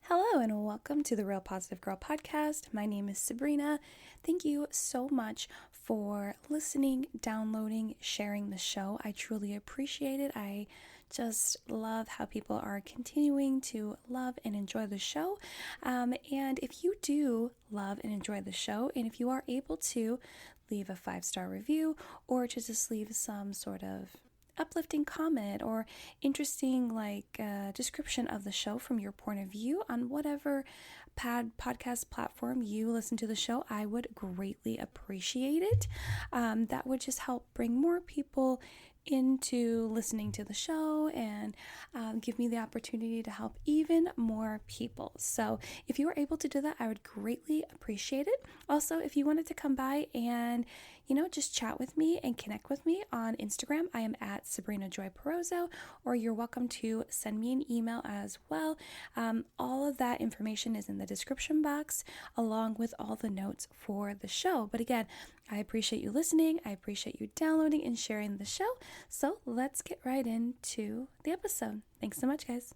Hello and welcome to the Real Positive Girl podcast. My name is Sabrina. Thank you so much for listening, downloading, sharing the show. I truly appreciate it. I just love how people are continuing to love and enjoy the show. And if you do love and enjoy the show, and if you are able to leave a 5-star review or to just leave some sort of uplifting comment or interesting description of the show from your point of view on whatever podcast platform you listen to the show, I would greatly appreciate it. That would just help bring more people into listening to the show and give me the opportunity to help even more people. So if you were able to do that, I would greatly appreciate it. Also, if you wanted to come by and just chat with me and connect with me on Instagram, I am at Sabrina Joy Perozzo, or you're welcome to send me an email as well. All of that information is in the description box, along with all the notes for the show. But again, I appreciate you listening. I appreciate you downloading and sharing the show. So let's get right into the episode. Thanks so much, guys.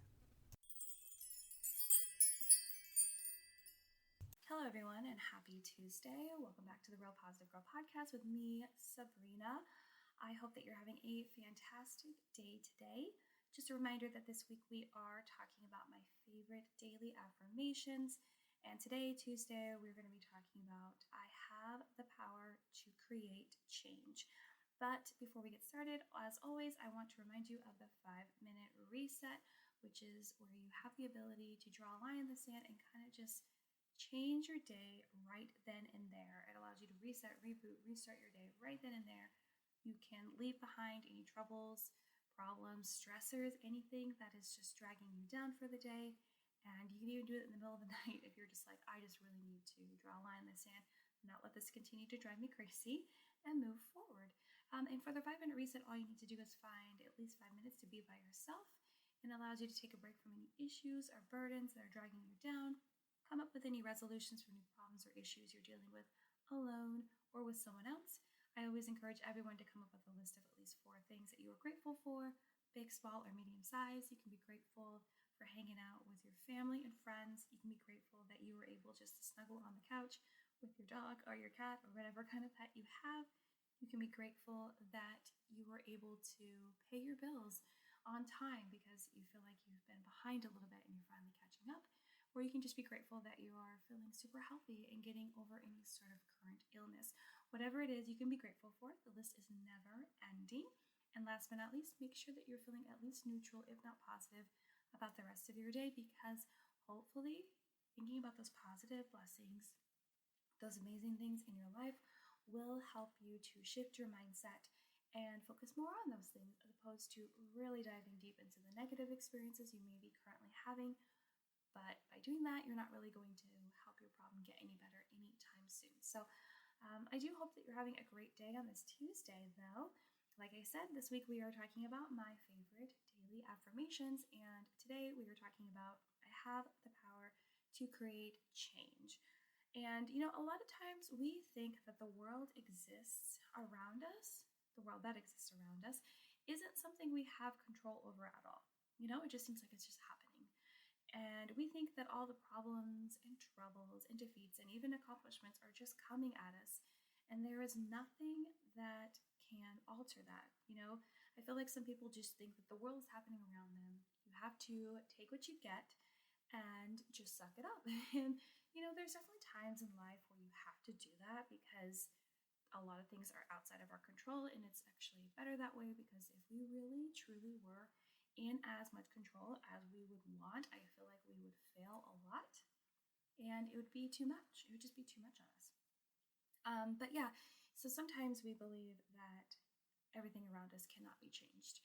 Hello, everyone, and happy Tuesday. Welcome back to the Real Positive Girl podcast with me, Sabrina. I hope that you're having a fantastic day today. Just a reminder that this week we are talking about my favorite daily affirmations. And today, Tuesday, we're going to be talking about I have the power to create change. But before we get started, as always, I want to remind you of the 5-minute reset, which is where you have the ability to draw a line in the sand and kind of just change your day right then and there. It allows you to reset, reboot, restart your day right then and there. You can leave behind any troubles, problems, stressors, anything that is just dragging you down for the day. And you can even do it in the middle of the night if you're just like, I just really need to draw a line in the sand, not let this continue to drive me crazy, and move forward. And for the 5-minute reset, all you need to do is find at least 5 minutes to be by yourself, and allows you to take a break from any issues or burdens that are dragging you down, come up with any resolutions for new problems or issues you're dealing with alone or with someone else. I always encourage everyone to come up with a list of at least 4 things that you are grateful for, big, small, or medium size. You can be grateful for hanging out with your family and friends. You can be grateful that you were able just to snuggle on the couch with your dog or your cat or whatever kind of pet you have. You can be grateful that you were able to pay your bills on time because you feel like you've been behind a little bit and you're finally catching up. Or you can just be grateful that you are feeling super healthy and getting over any sort of current illness. Whatever it is, you can be grateful for. The list is never ending. And last but not least, make sure that you're feeling at least neutral, if not positive, about the rest of your day, because hopefully thinking about those positive blessings, those amazing things in your life will help you to shift your mindset and focus more on those things as opposed to really diving deep into the negative experiences you may be currently having. But by doing that, you're not really going to help your problem get any better anytime soon. So I do hope that you're having a great day on this Tuesday, though. Like I said, this week we are talking about my favorite daily affirmations, and today we are talking about I have the power to create change. And a lot of times we think that the world exists around us, the world that exists around us, isn't something we have control over at all. It just seems like it's just happening. And we think that all the problems and troubles and defeats and even accomplishments are just coming at us. And there is nothing that can alter that. I feel like some people just think that the world is happening around them. You have to take what you get and just suck it up. And, there's definitely times in life where you have to do that because a lot of things are outside of our control. And it's actually better that way because if we really, truly were in as much control as we would want, I feel like we would fail a lot and it would be too much. It would just be too much on us. But yeah, so sometimes we believe that everything around us cannot be changed.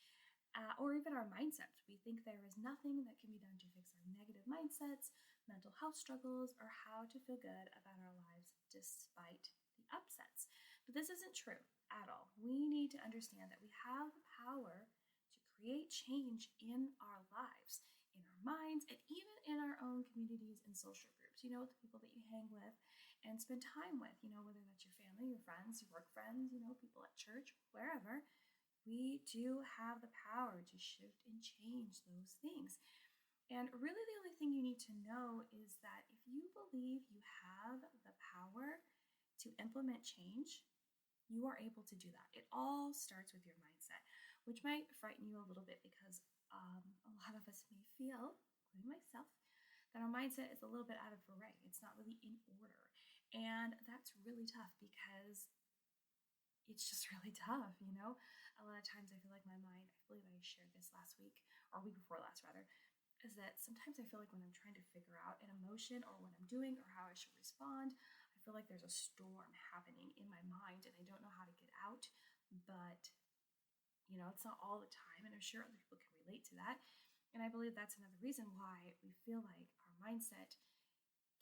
Or even our mindsets. We think there is nothing that can be done to fix our negative mindsets, mental health struggles, or how to feel good about our lives despite the upsets. But this isn't true at all. We need to understand that we have the power create change in our lives, in our minds, and even in our own communities and social groups, with the people that you hang with and spend time with, whether that's your family, your friends, your work friends, people at church, wherever. We do have the power to shift and change those things. And really, the only thing you need to know is that if you believe you have the power to implement change, you are able to do that. It all starts with your mindset, which might frighten you a little bit because a lot of us may feel, including myself, that our mindset is a little bit out of array. It's not really in order. And that's really tough because it's just really tough, you know? A lot of times I feel like my mind, I believe I shared this last week, or week before last rather, is that sometimes I feel like when I'm trying to figure out an emotion or what I'm doing or how I should respond, I feel like there's a storm happening in my mind and I don't know how to get out. But, it's not all the time, and I'm sure other people can relate to that. And I believe that's another reason why we feel like our mindset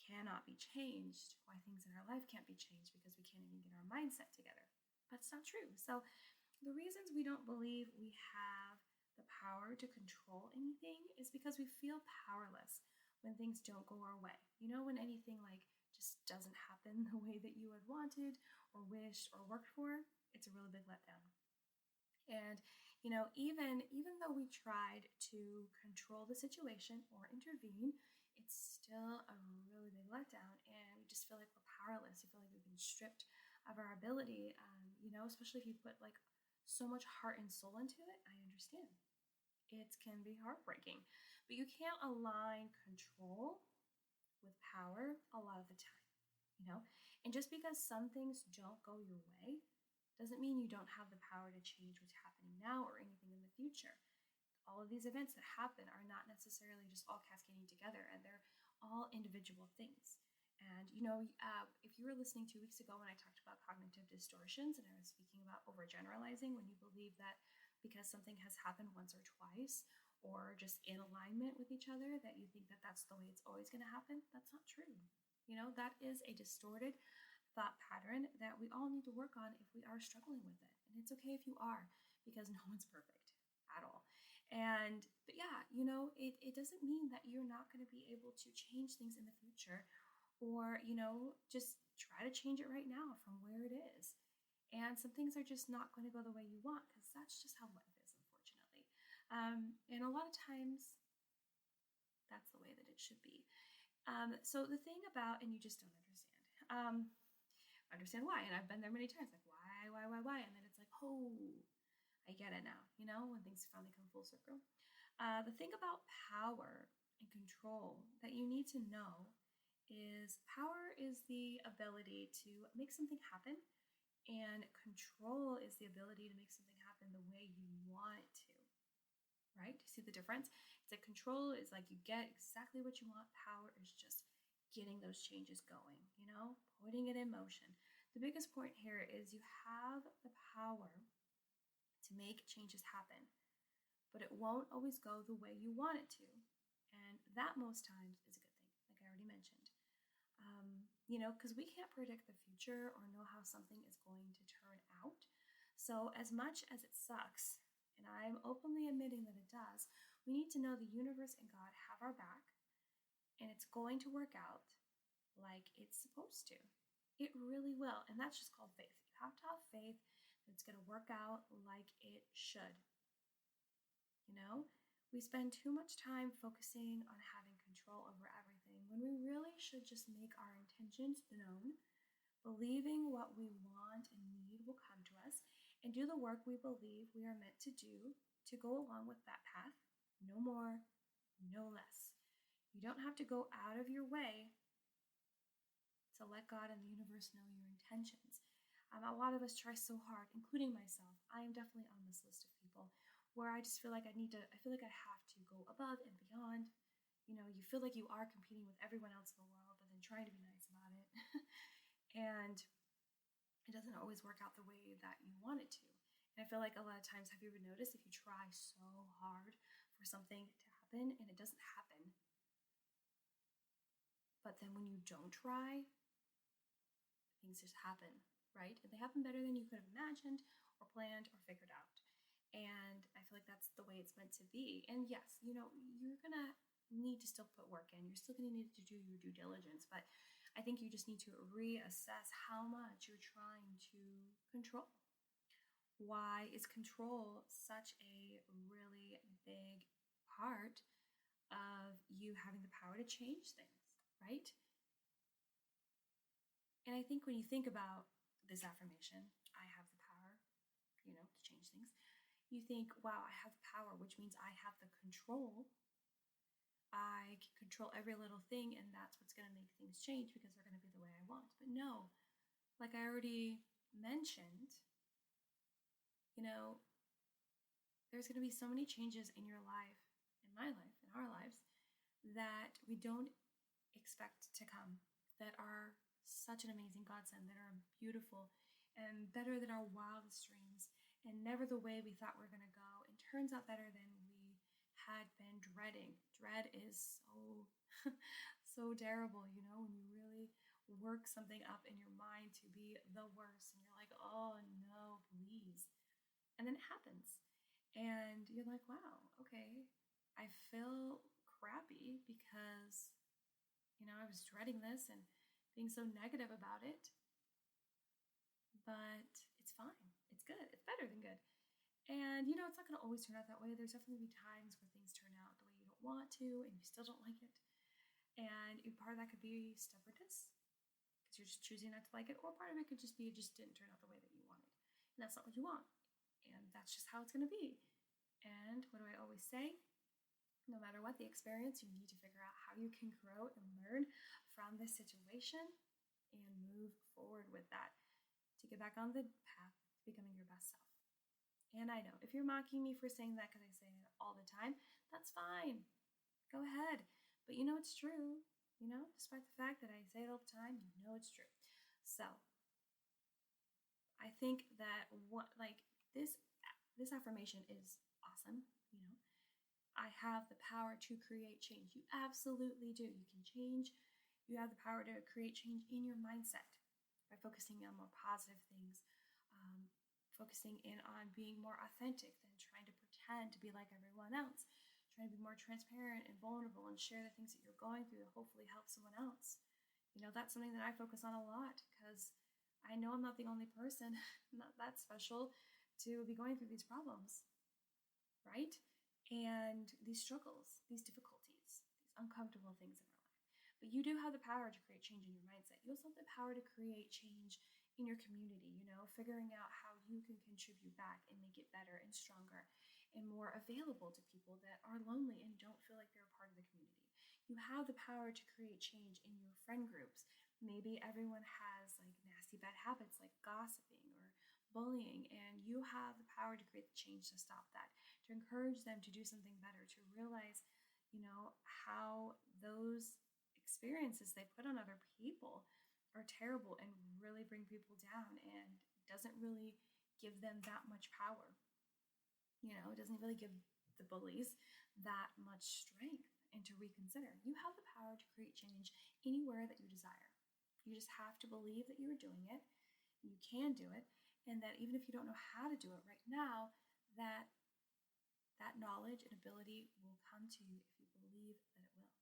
cannot be changed, why things in our life can't be changed because we can't even get our mindset together. That's not true. So, the reasons we don't believe we have the power to control anything is because we feel powerless when things don't go our way. When anything like just doesn't happen the way that you had wanted or wished or worked for, it's a really big letdown. And even though we tried to control the situation or intervene, it's still a really big letdown, and we just feel like we're powerless. We feel like we've been stripped of our ability. Especially if you put like so much heart and soul into it. I understand it can be heartbreaking, but you can't align control with power a lot of the time. And just because some things don't go your way doesn't mean you don't have the power to change what's happening now or anything in the future. All of these events that happen are not necessarily just all cascading together, and they're all individual things. And if you were listening 2 weeks ago when I talked about cognitive distortions and I was speaking about overgeneralizing, when you believe that because something has happened once or twice or just in alignment with each other, that you think that that's the way it's always going to happen, that's not true. That is a distorted thought pattern that we all need to work on if we are struggling with it. And it's okay if you are, because no one's perfect at all. But yeah, it doesn't mean that you're not going to be able to change things in the future or, just try to change it right now from where it is. And some things are just not going to go the way you want because that's just how life is, unfortunately. And a lot of times, that's the way that it should be. So the thing about, and you just don't understand why. And I've been there many times, like, why? And then it's like, oh, I get it now, when things finally come full circle. The thing about power and control that you need to know is power is the ability to make something happen, and control is the ability to make something happen the way you want it to. Right? Do you see the difference? It's like control is like you get exactly what you want. Power is just getting those changes going, putting it in motion. The biggest point here is you have the power to make changes happen, but it won't always go the way you want it to. And that most times is a good thing, like I already mentioned. Because we can't predict the future or know how something is going to turn out. So as much as it sucks, and I'm openly admitting that it does, we need to know the universe and God have our back, and it's going to work out like it's supposed to. It really will, and that's just called faith. You have to have faith that it's going to work out like it should. We spend too much time focusing on having control over everything when we really should just make our intentions known, believing what we want and need will come to us, and do the work we believe we are meant to do to go along with that path. No more, no less. You don't have to go out of your way to let God and the universe know your intentions. A lot of us try so hard, including myself. I am definitely on this list of people where I just feel like I feel like I have to go above and beyond. You feel like you are competing with everyone else in the world, but then trying to be nice about it. And it doesn't always work out the way that you want it to. And I feel like a lot of times, have you ever noticed if you try so hard for something to happen and it doesn't happen, but then when you don't try, things just happen, right? And they happen better than you could have imagined or planned or figured out. And I feel like that's the way it's meant to be. And yes, you're going to need to still put work in. You're still going to need to do your due diligence. But I think you just need to reassess how much you're trying to control. Why is control such a really big part of you having the power to change things, right? And I think when you think about this affirmation, I have the power, to change things, you think, wow, I have the power, which means I have the control. I can control every little thing, and that's what's going to make things change because they're going to be the way I want. But no, like I already mentioned, there's going to be so many changes in your life, in my life, in our lives, that we don't expect to come, that are such an amazing godsend, that are beautiful and better than our wildest dreams, and never the way we thought we were going to go, and turns out better than we had been dreading. Dread is so, so terrible, when you really work something up in your mind to be the worst, and you're like, oh no, please. And then it happens. And you're like, wow, okay, I feel crappy because, I was dreading this and being so negative about it. But it's fine. It's good. It's better than good. And, it's not going to always turn out that way. There's definitely going to be times where things turn out the way you don't want to and you still don't like it. And part of that could be stubbornness because you're just choosing not to like it. Or part of it could just be it just didn't turn out the way that you wanted. And that's not what you want. And that's just how it's going to be. And what do I always say? No matter what the experience, you need to figure out how you can grow and learn from this situation and move forward with that to get back on the path to becoming your best self. And I know if you're mocking me for saying that because I say it all the time, that's fine. Go ahead. But it's true. Despite the fact that I say it all the time, it's true. So I think that this affirmation is awesome. I have the power to create change. You absolutely do. You can change. You have the power to create change in your mindset by focusing on more positive things, focusing in on being more authentic than trying to pretend to be like everyone else, trying to be more transparent and vulnerable and share the things that you're going through to hopefully help someone else. That's something that I focus on a lot because I know I'm not the only person, not that special, to be going through these problems, right? And these struggles, these difficulties, these uncomfortable things in our life. But you do have the power to create change in your mindset. You also have the power to create change in your community, figuring out how you can contribute back and make it better and stronger and more available to people that are lonely and don't feel like they're a part of the community. You have the power to create change in your friend groups. Maybe everyone has like nasty bad habits like gossiping or bullying, and you have the power to create the change to stop that, to encourage them to do something better, to realize, how those experiences they put on other people are terrible and really bring people down and doesn't really give them that much power. It doesn't really give the bullies that much strength and to reconsider. You have the power to create change anywhere that you desire. You just have to believe that you're doing it, you can do it, and that even if you don't know how to do it right now, that knowledge and ability will come to you if you believe that it will.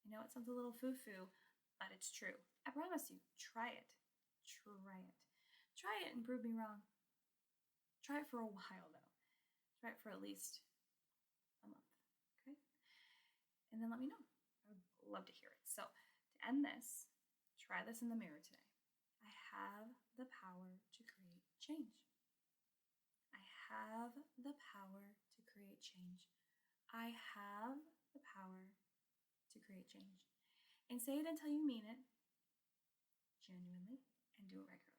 I know it sounds a little foo-foo, but it's true. I promise you, try it. Try it. Try it and prove me wrong. Try it for a while, though. Try it for at least a month, okay? And then let me know. I would love to hear it. So to end this, try this in the mirror today. I have the power to create change. I have the power to create change. I have the power to create change. And say it until you mean it, genuinely, and do it regularly.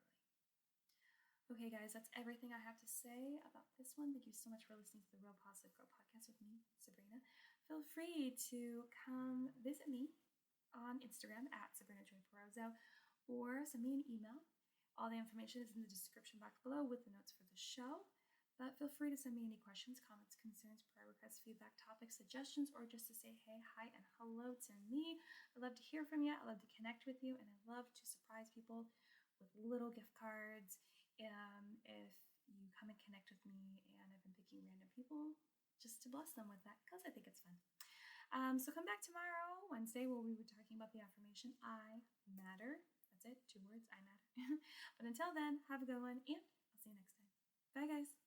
Okay, guys, that's everything I have to say about this one. Thank you so much for listening to the Real Positive Girl podcast with me, Sabrina. Feel free to come visit me on Instagram at Sabrina Joy Perozzo, or send me an email. All the information is in the description box below with the notes for the show. But feel free to send me any questions, comments, concerns, prayer requests, feedback, topics, suggestions, or just to say hey, hi, and hello to me. I love to hear from you. I love to connect with you, and I love to surprise people with little gift cards. If you come and connect with me, and I've been picking random people just to bless them with that because I think it's fun. So come back tomorrow, Wednesday, where we were talking about the affirmation, I matter. That's it, 2 words, I matter. But until then, have a good one, and I'll see you next time. Bye, guys.